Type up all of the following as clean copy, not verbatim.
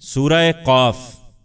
سورہ قاف۔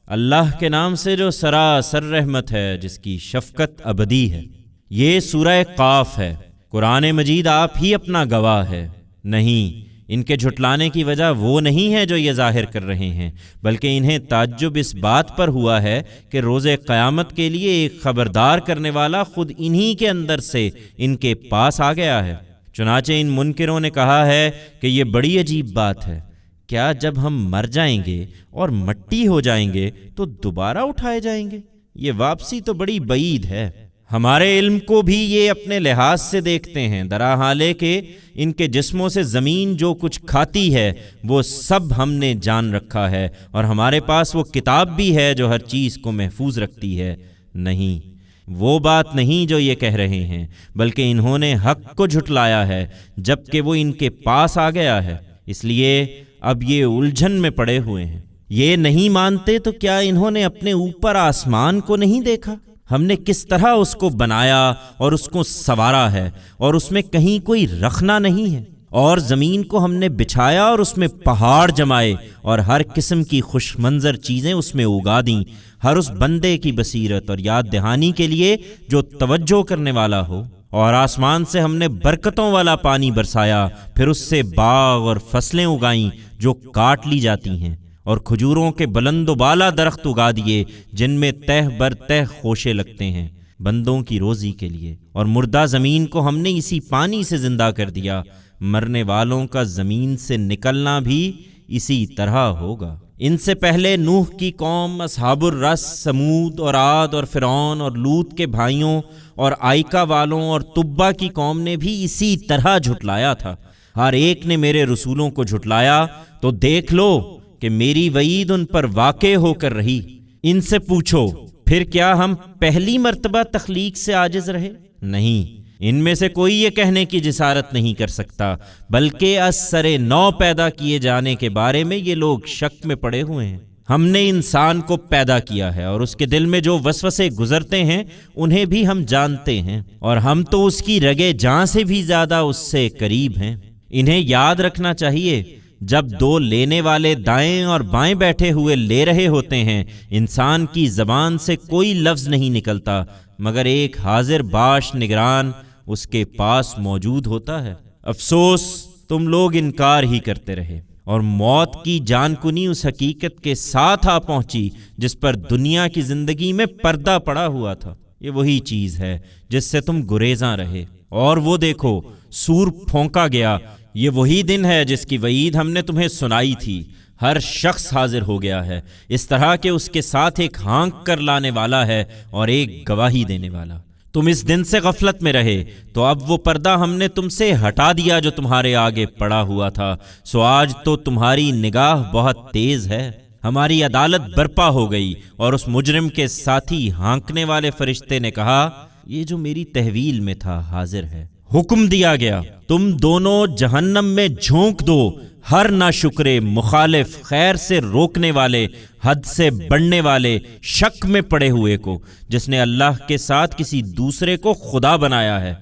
اللہ کے نام سے جو سراسر رحمت ہے، جس کی شفقت ابدی ہے۔ یہ سورہ قاف ہے۔ قرآن مجید آپ ہی اپنا گواہ ہے۔ نہیں، ان کے جھٹلانے کی وجہ وہ نہیں ہے جو یہ ظاہر کر رہے ہیں، بلکہ انہیں تعجب اس بات پر ہوا ہے کہ روز قیامت کے لیے ایک خبردار کرنے والا خود انہی کے اندر سے ان کے پاس آ گیا ہے۔ چنانچہ ان منکروں نے کہا ہے کہ یہ بڑی عجیب بات ہے، کیا جب ہم مر جائیں گے اور مٹی ہو جائیں گے تو دوبارہ اٹھائے جائیں گے؟ یہ واپسی تو بڑی بعید ہے۔ ہمارے علم کو بھی یہ اپنے لحاظ سے دیکھتے ہیں، درحالے کہ ان کے جسموں سے زمین جو کچھ کھاتی ہے وہ سب ہم نے جان رکھا ہے، اور ہمارے پاس وہ کتاب بھی ہے جو ہر چیز کو محفوظ رکھتی ہے۔ نہیں، وہ بات نہیں جو یہ کہہ رہے ہیں، بلکہ انہوں نے حق کو جھٹلایا ہے جبکہ وہ ان کے پاس آ گیا ہے، اس لیے اب یہ الجھن میں پڑے ہوئے ہیں۔ یہ نہیں مانتے تو کیا انہوں نے اپنے اوپر آسمان کو نہیں دیکھا؟ ہم نے کس طرح اس کو بنایا اور اس کو سنوارا ہے، اور اس میں کہیں کوئی رخنا نہیں ہے۔ اور زمین کو ہم نے بچھایا اور اس میں پہاڑ جمائے، اور ہر قسم کی خوش منظر چیزیں اس میں اگا دیں، ہر اس بندے کی بصیرت اور یاد دہانی کے لیے جو توجہ کرنے والا ہو۔ اور آسمان سے ہم نے برکتوں والا پانی برسایا، پھر اس سے باغ اور فصلیں اگائیں جو کاٹ لی جاتی ہیں، اور کھجوروں کے بلند و بالا درخت اگا دیے جن میں تہ بر تہ خوشے لگتے ہیں بندوں کی روزی کے لیے۔ اور مردہ زمین کو ہم نے اسی پانی سے زندہ کر دیا، مرنے والوں کا زمین سے نکلنا بھی اسی طرح ہوگا۔ ان سے پہلے نوح کی قوم، اصحاب الرس، سمود اور عاد اور فرعون اور لوط کے بھائیوں اور آئکا والوں اور تبا کی قوم نے بھی اسی طرح جھٹلایا تھا۔ ہر ایک نے میرے رسولوں کو جھٹلایا، تو دیکھ لو کہ میری وعید ان پر واقع ہو کر رہی۔ ان سے پوچھو، پھر کیا ہم پہلی مرتبہ تخلیق سے عاجز رہے؟ نہیں، ان میں سے کوئی یہ کہنے کی جسارت نہیں کر سکتا، بلکہ از سر نو پیدا کیے جانے کے بارے میں یہ لوگ شک میں پڑے ہوئے ہیں۔ ہم نے انسان کو پیدا کیا ہے، اور اس کے دل میں جو وسوسے گزرتے ہیں انہیں بھی ہم جانتے ہیں، اور ہم تو اس کی رگے جاں سے بھی زیادہ اس سے قریب ہیں۔ انہیں یاد رکھنا چاہیے، جب دو لینے والے دائیں اور بائیں بیٹھے ہوئے لے رہے ہوتے ہیں، انسان کی زبان سے کوئی لفظ نہیں نکلتا مگر ایک حاضر باش نگران اس کے پاس موجود ہوتا ہے۔ افسوس، تم لوگ انکار ہی کرتے رہے، اور موت کی جان کنی اس حقیقت کے ساتھ آ پہنچی جس پر دنیا کی زندگی میں پردہ پڑا ہوا تھا۔ یہ وہی چیز ہے جس سے تم گریزاں رہے، اور وہ دیکھو، سور پھونکا گیا۔ یہ وہی دن ہے جس کی وعید ہم نے تمہیں سنائی تھی۔ ہر شخص حاضر ہو گیا ہے، اس طرح کہ اس کے ساتھ ایک ہانک کر لانے والا ہے اور ایک گواہی دینے والا۔ تم اس دن سے غفلت میں رہے، تو اب وہ پردہ ہم نے تم سے ہٹا دیا جو تمہارے آگے پڑا ہوا تھا، سو آج تو تمہاری نگاہ بہت تیز ہے۔ ہماری عدالت برپا ہو گئی، اور اس مجرم کے ساتھی ہانکنے والے فرشتے نے کہا، یہ جو میری تحویل میں تھا حاضر ہے۔ حکم دیا گیا، تم دونوں جہنم میں جھونک دو ہر ناشکرے، مخالف، خیر سے روکنے والے، حد سے بڑھنے والے، شک میں پڑے ہوئے کو، جس نے اللہ کے ساتھ کسی دوسرے کو خدا بنایا ہے،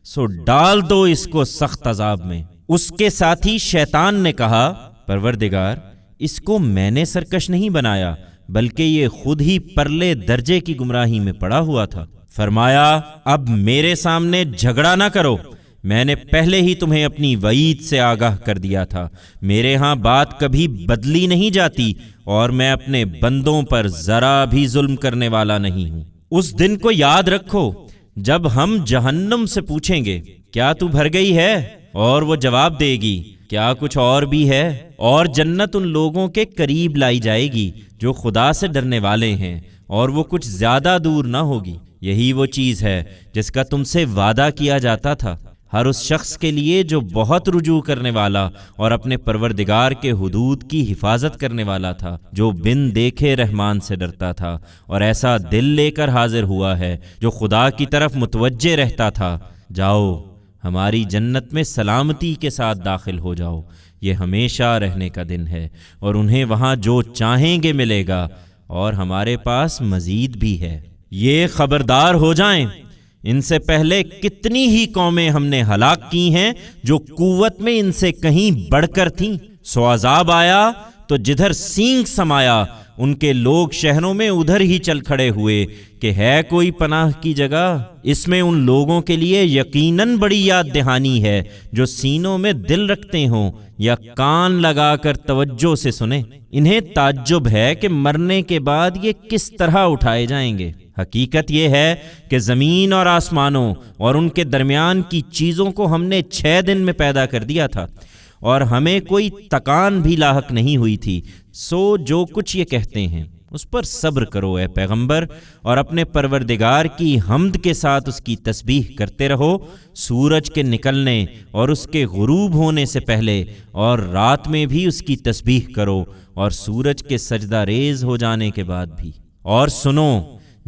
سو ڈال دو اس کو سخت عذاب میں۔ اس کے ساتھی شیطان نے کہا، پروردگار، اس کو میں نے سرکش نہیں بنایا، بلکہ یہ خود ہی پرلے درجے کی گمراہی میں پڑا ہوا تھا۔ فرمایا، اب میرے سامنے جھگڑا نہ کرو، میں نے پہلے ہی تمہیں اپنی وعید سے آگاہ کر دیا تھا۔ میرے ہاں بات کبھی بدلی نہیں جاتی، اور میں اپنے بندوں پر ذرا بھی ظلم کرنے والا نہیں ہوں۔ اس دن کو یاد رکھو جب ہم جہنم سے پوچھیں گے، کیا تو بھر گئی ہے؟ اور وہ جواب دے گی، کیا کچھ اور بھی ہے؟ اور جنت ان لوگوں کے قریب لائی جائے گی جو خدا سے ڈرنے والے ہیں، اور وہ کچھ زیادہ دور نہ ہوگی۔ یہی وہ چیز ہے جس کا تم سے وعدہ کیا جاتا تھا، ہر اس شخص کے لیے جو بہت رجوع کرنے والا اور اپنے پروردگار کے حدود کی حفاظت کرنے والا تھا، جو بن دیکھے رحمان سے ڈرتا تھا، اور ایسا دل لے کر حاضر ہوا ہے جو خدا کی طرف متوجہ رہتا تھا۔ جاؤ، ہماری جنت میں سلامتی کے ساتھ داخل ہو جاؤ، یہ ہمیشہ رہنے کا دن ہے، اور انہیں وہاں جو چاہیں گے ملے گا، اور ہمارے پاس مزید بھی ہے۔ یہ خبردار ہو جائیں، ان سے پہلے کتنی ہی قومیں ہم نے ہلاک کی ہیں جو قوت میں ان سے کہیں بڑھ کر تھیں، سو عذاب آیا تو جدھر سینگ سمایا ان کے لوگ شہروں میں ادھر ہی چل کھڑے ہوئے کہ ہے کوئی پناہ کی جگہ۔ اس میں ان لوگوں کے لیے یقیناً بڑی یاد دہانی ہے جو سینوں میں دل رکھتے ہوں یا کان لگا کر توجہ سے سنیں۔ انہیں تعجب ہے کہ مرنے کے بعد یہ کس طرح اٹھائے جائیں گے۔ حقیقت یہ ہے کہ زمین اور آسمانوں اور ان کے درمیان کی چیزوں کو ہم نے 6 دن میں پیدا کر دیا تھا، اور ہمیں کوئی تکان بھی لاحق نہیں ہوئی تھی۔ سو جو کچھ یہ کہتے ہیں اس پر صبر کرو اے پیغمبر، اور اپنے پروردگار کی حمد کے ساتھ اس کی تسبیح کرتے رہو، سورج کے نکلنے اور اس کے غروب ہونے سے پہلے، اور رات میں بھی اس کی تسبیح کرو، اور سورج کے سجدہ ریز ہو جانے کے بعد بھی۔ اور سنو،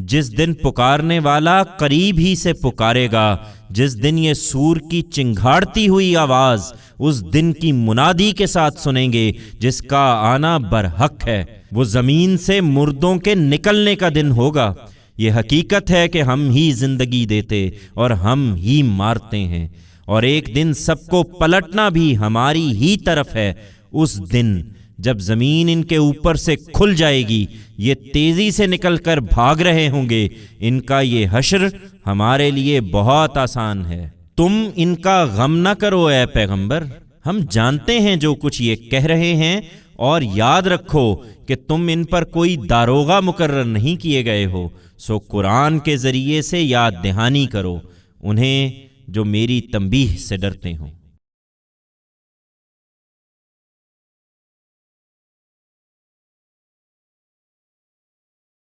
جس دن پکارنے والا قریب ہی سے پکارے گا، جس دن یہ سور کی چنگھاڑتی ہوئی آواز اس دن کی منادی کے ساتھ سنیں گے جس کا آنا برحق ہے، وہ زمین سے مردوں کے نکلنے کا دن ہوگا۔ یہ حقیقت ہے کہ ہم ہی زندگی دیتے اور ہم ہی مارتے ہیں، اور ایک دن سب کو پلٹنا بھی ہماری ہی طرف ہے۔ اس دن جب زمین ان کے اوپر سے کھل جائے گی، یہ تیزی سے نکل کر بھاگ رہے ہوں گے، ان کا یہ حشر ہمارے لیے بہت آسان ہے۔ تم ان کا غم نہ کرو اے پیغمبر، ہم جانتے ہیں جو کچھ یہ کہہ رہے ہیں، اور یاد رکھو کہ تم ان پر کوئی داروغہ مقرر نہیں کیے گئے ہو، سو قرآن کے ذریعے سے یاد دہانی کرو انہیں جو میری تنبیہ سے ڈرتے ہوں۔